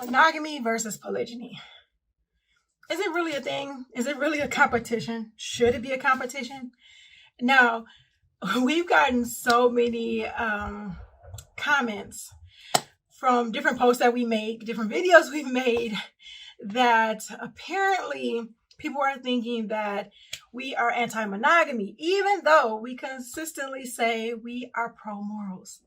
Monogamy versus polygyny. Is it really a thing? Is it really a competition? Should it be a competition? Now, we've gotten so many comments from different posts that we make, different videos we've made, that apparently people are thinking that we are anti-monogamy, even though we consistently say we are pro-morals.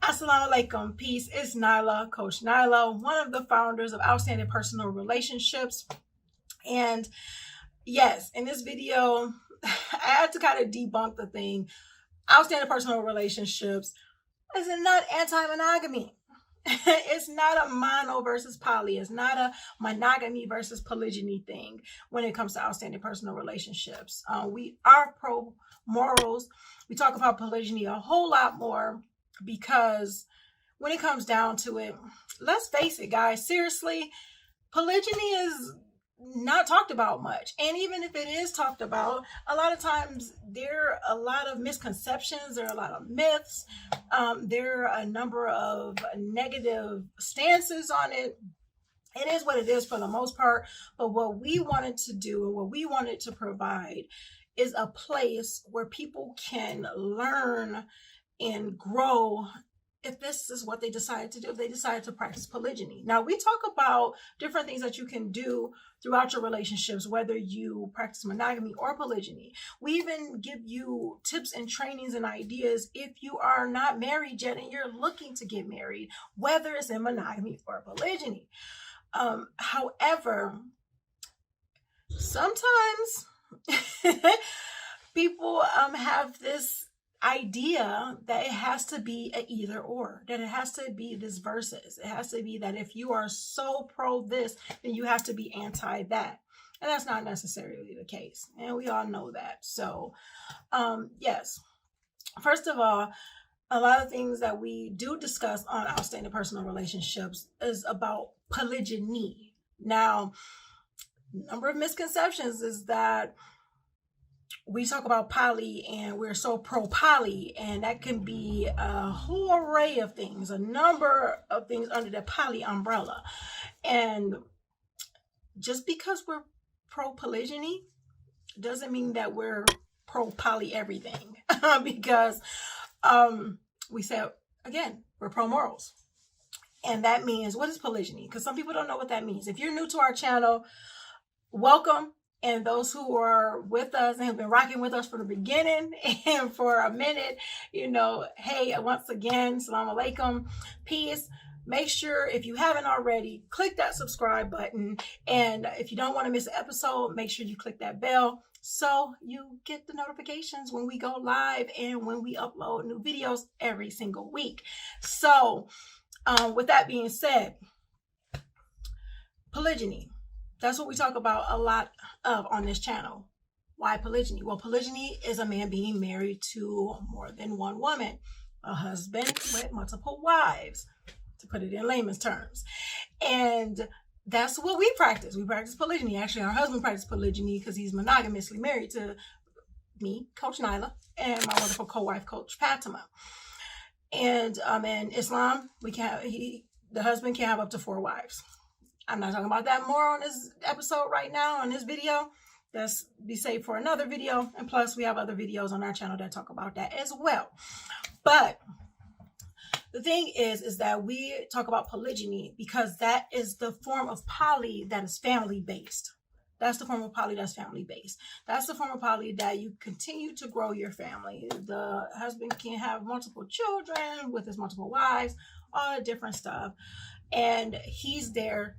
Assalamu alaikum, peace. It's Nyla, Coach Nyla, one of the founders of Outstanding Personal Relationships. And yes, in this video, I had to kind of debunk the thing. Outstanding Personal Relationships is not anti-monogamy. It's not a mono versus poly. It's not a monogamy versus polygyny thing when it comes to outstanding personal relationships. We are pro morals. We talk about polygyny a whole lot more, because when it comes down to it, let's face it, guys, seriously, polygyny is not talked about much. And even if it is talked about, a lot of times there are a lot of misconceptions, there are a lot of myths, there are a number of negative stances on it. It is what it is for the most part. But what we wanted to do and what we wanted to provide is a place where people can learn and grow if this is what they decide to do, if they decide to practice polygyny. Now, we talk about different things that you can do throughout your relationships, whether you practice monogamy or polygyny. We even give you tips and trainings and ideas if you are not married yet and you're looking to get married, whether it's in monogamy or polygyny. However, sometimes people have this idea that it has to be an either or, that it has to be this versus. It has to be that if you are so pro this, then you have to be anti that. And that's not necessarily the case. And we all know that. So, yes, first of all, a lot of things that we do discuss on Outstanding Personal Relationships is about polygyny. Now, number of misconceptions is that we talk about poly and we're so pro poly, and that can be a whole array of things, a number of things under the poly umbrella. And just because we're pro polygyny doesn't mean that we're pro poly everything, because we say, again, we're pro morals. And that means, what is polygyny? Because some people don't know what that means. If you're new to our channel, welcome. And those who are with us and have been rocking with us from the beginning and for a minute, hey, once again, salam alaikum, peace. Make sure, if you haven't already, click that subscribe button. And if you don't want to miss an episode, make sure you click that bell so you get the notifications when we go live and when we upload new videos every single week. So with that being said, polygyny. That's what we talk about a lot of on this channel. Why polygyny? Well, polygyny is a man being married to more than one woman, a husband with multiple wives, to put it in layman's terms. And that's what we practice. We practice polygyny. Actually, our husband practices polygyny because he's monogamously married to me, Coach Nyla, and my wonderful co-wife, Coach Fatimah. And in Islam, the husband can have up to 4 wives. I'm not talking about that more on this episode right now, on this video. That's be saved for another video. And plus, we have other videos on our channel that talk about that as well. But the thing is that we talk about polygyny because that is the form of poly that is family-based. That's the form of poly that's family-based. That's the form of poly that you continue to grow your family. The husband can have multiple children with his multiple wives, all the different stuff. And he's there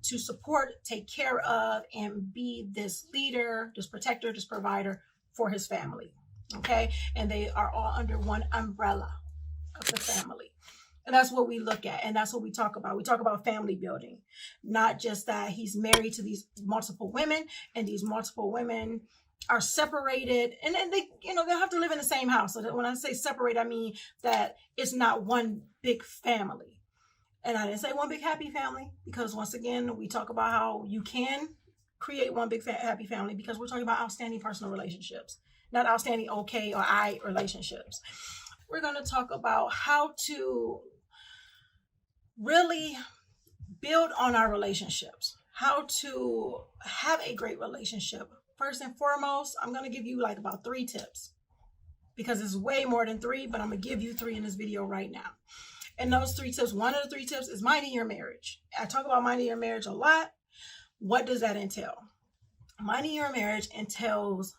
to support, take care of, and be this leader, this protector, this provider for his family. Okay? And they are all under one umbrella. of the family. And that's what we look at. And that's what we talk about. We talk about family building, not just that he's married to these multiple women and these multiple women are separated, and then they, they'll have to live in the same house. So that when I say separate, I mean that it's not one big family. And I didn't say one big happy family, because once again, we talk about how you can create one big happy family, because we're talking about outstanding personal relationships, not outstanding okay or I relationships. We're going to talk about how to really build on our relationships, how to have a great relationship. First and foremost, I'm going to give you like about 3 tips, because it's way more than 3, but I'm going to give you 3 in this video right now. And those 3 tips, one of the 3 tips is minding your marriage. I talk about minding your marriage a lot. What does that entail? Minding your marriage entails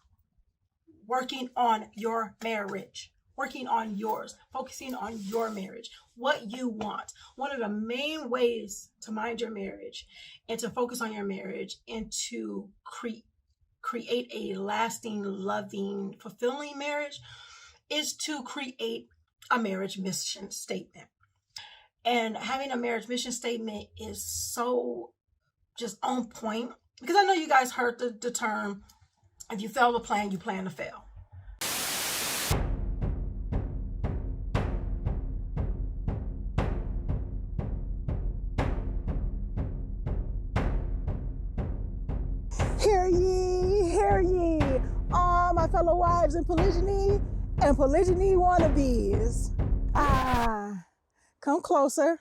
working on your marriage, working on yours, focusing on your marriage, what you want. One of the main ways to mind your marriage and to focus on your marriage and to create a lasting, loving, fulfilling marriage is to create a marriage mission statement. And having a marriage mission statement is so just on point, because I know you guys heard the term, if you fail to plan, you plan to fail. Hear ye, all my fellow wives in polygyny and polygyny wannabes. Come closer,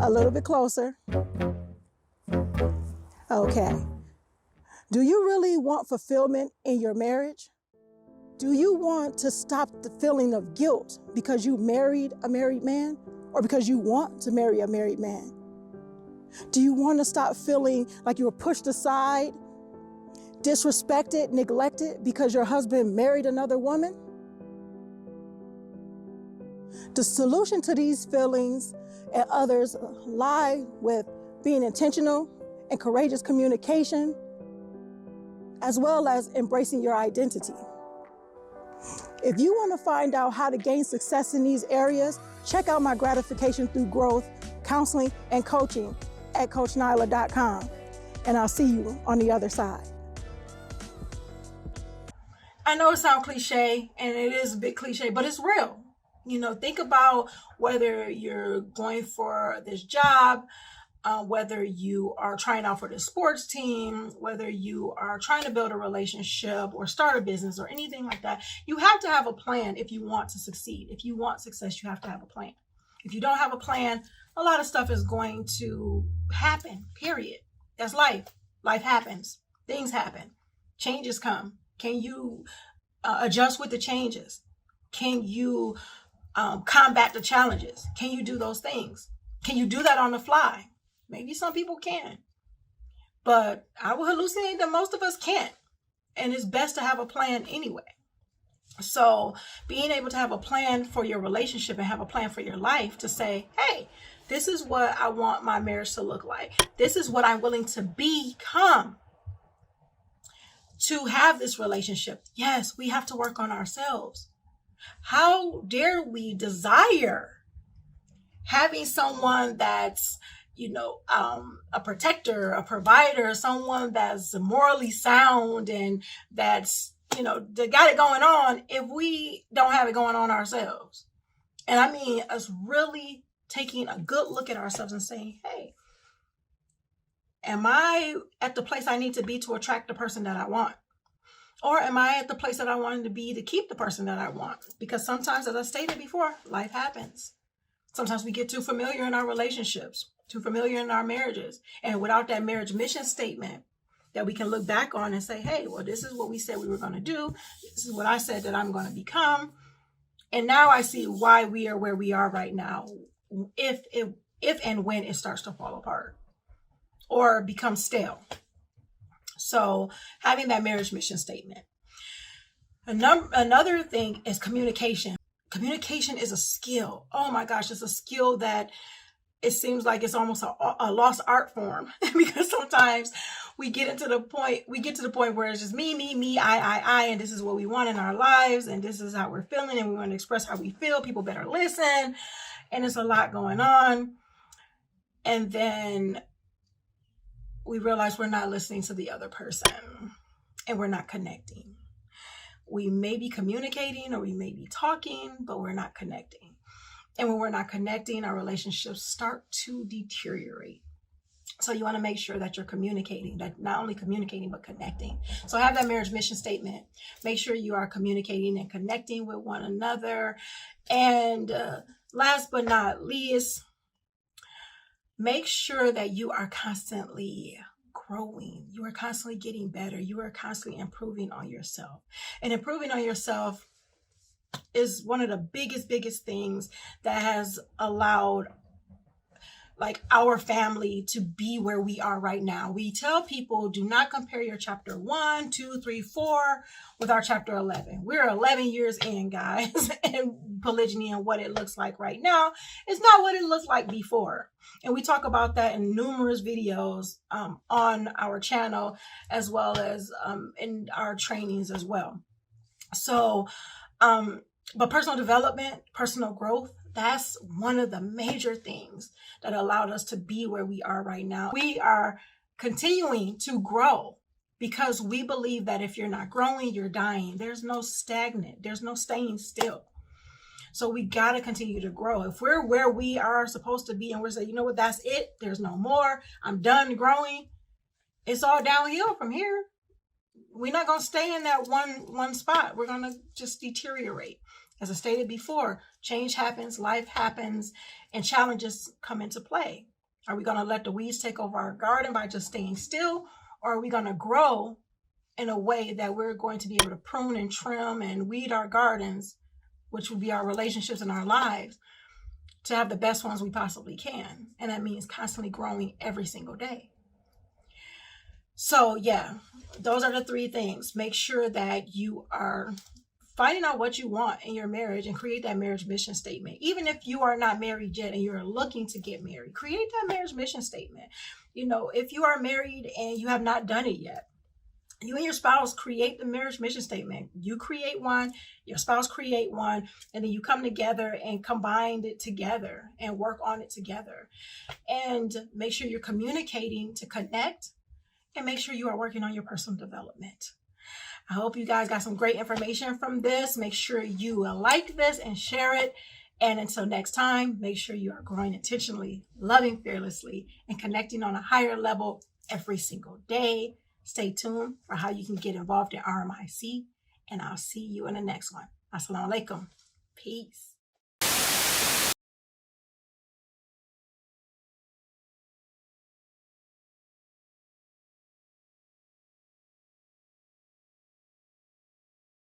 a little bit closer. Okay. Do you really want fulfillment in your marriage? Do you want to stop the feeling of guilt because you married a married man, or because you want to marry a married man? Do you want to stop feeling like you were pushed aside, disrespected, neglected because your husband married another woman? The solution to these feelings and others lie with being intentional and courageous communication, as well as embracing your identity. If you want to find out how to gain success in these areas, check out my gratification through growth, counseling, and coaching at CoachNyla.com. And I'll see you on the other side. I know it sounds cliche, and it is a bit cliche, but it's real. Think about whether you're going for this job, whether you are trying out for the sports team, whether you are trying to build a relationship or start a business or anything like that. You have to have a plan if you want to succeed. If you want success, you have to have a plan. If you don't have a plan, a lot of stuff is going to happen, period. That's life. Life happens. Things happen. Changes come. Can you adjust with the changes? Can you combat the challenges? Can you do those things? Can you do that on the fly? Maybe some people can, but I will hallucinate that most of us can't. And it's best to have a plan anyway. So being able to have a plan for your relationship and have a plan for your life to say, hey, this is what I want my marriage to look like. This is what I'm willing to become to have this relationship. Yes, we have to work on ourselves. How dare we desire having someone that's, a protector, a provider, someone that's morally sound and that's, they got it going on, if we don't have it going on ourselves. And I mean, us really taking a good look at ourselves and saying, hey, am I at the place I need to be to attract the person that I want? Or am I at the place that I wanted to be to keep the person that I want? Because sometimes, as I stated before, life happens. Sometimes we get too familiar in our relationships, too familiar in our marriages. And without that marriage mission statement that we can look back on and say, hey, well, this is what we said we were going to do. This is what I said that I'm going to become. And now I see why we are where we are right now, if and when it starts to fall apart or become stale. So having that marriage mission statement. Another thing is communication. Communication is a skill. Oh my gosh, it's a skill that it seems like it's almost a lost art form because sometimes we get to the point where it's just me, I, and this is what we want in our lives, and this is how we're feeling, and we want to express how we feel. People better listen, and it's a lot going on. And then we realize we're not listening to the other person, and we're not connecting. We may be communicating or we may be talking, but we're not connecting. And when we're not connecting, our relationships start to deteriorate. So you want to make sure that you're communicating, that not only communicating, but connecting. So have that marriage mission statement. Make sure you are communicating and connecting with one another. And last but not least, make sure that you are constantly growing. You are constantly getting better. You are constantly improving on yourself. And improving on yourself is one of the biggest things that has allowed our family to be where we are right now. We tell people, do not compare your chapter 1, 2, 3, 4 with our chapter 11. We're 11 years in, guys, and polygyny and what it looks like right now is not what it looked like before. And we talk about that in numerous videos on our channel, as well as in our trainings as well. So, but personal development, personal growth, that's one of the major things that allowed us to be where we are right now. We are continuing to grow because we believe that if you're not growing, you're dying. There's no stagnant. There's no staying still. So we got to continue to grow. If we're where we are supposed to be and we're saying, you know what, that's it. There's no more. I'm done growing. It's all downhill from here. We're not going to stay in that one spot. We're going to just deteriorate. As I stated before, change happens, life happens, and challenges come into play. Are we going to let the weeds take over our garden by just staying still? Or are we going to grow in a way that we're going to be able to prune and trim and weed our gardens, which would be our relationships and our lives, to have the best ones we possibly can? And that means constantly growing every single day. So yeah, those are the 3 things. Make sure that you are finding out what you want in your marriage and create that marriage mission statement. Even if you are not married yet and you're looking to get married, create that marriage mission statement. You know, if you are married and you have not done it yet, you and your spouse create the marriage mission statement. You create one, your spouse create one, and then you come together and combine it together and work on it together. And make sure you're communicating to connect, and make sure you are working on your personal development. I hope you guys got some great information from this. Make sure you like this and share it. And until next time, make sure you are growing intentionally, loving fearlessly, and connecting on a higher level every single day. Stay tuned for how you can get involved in RMIC, and I'll see you in the next one. Assalamu alaikum. Peace.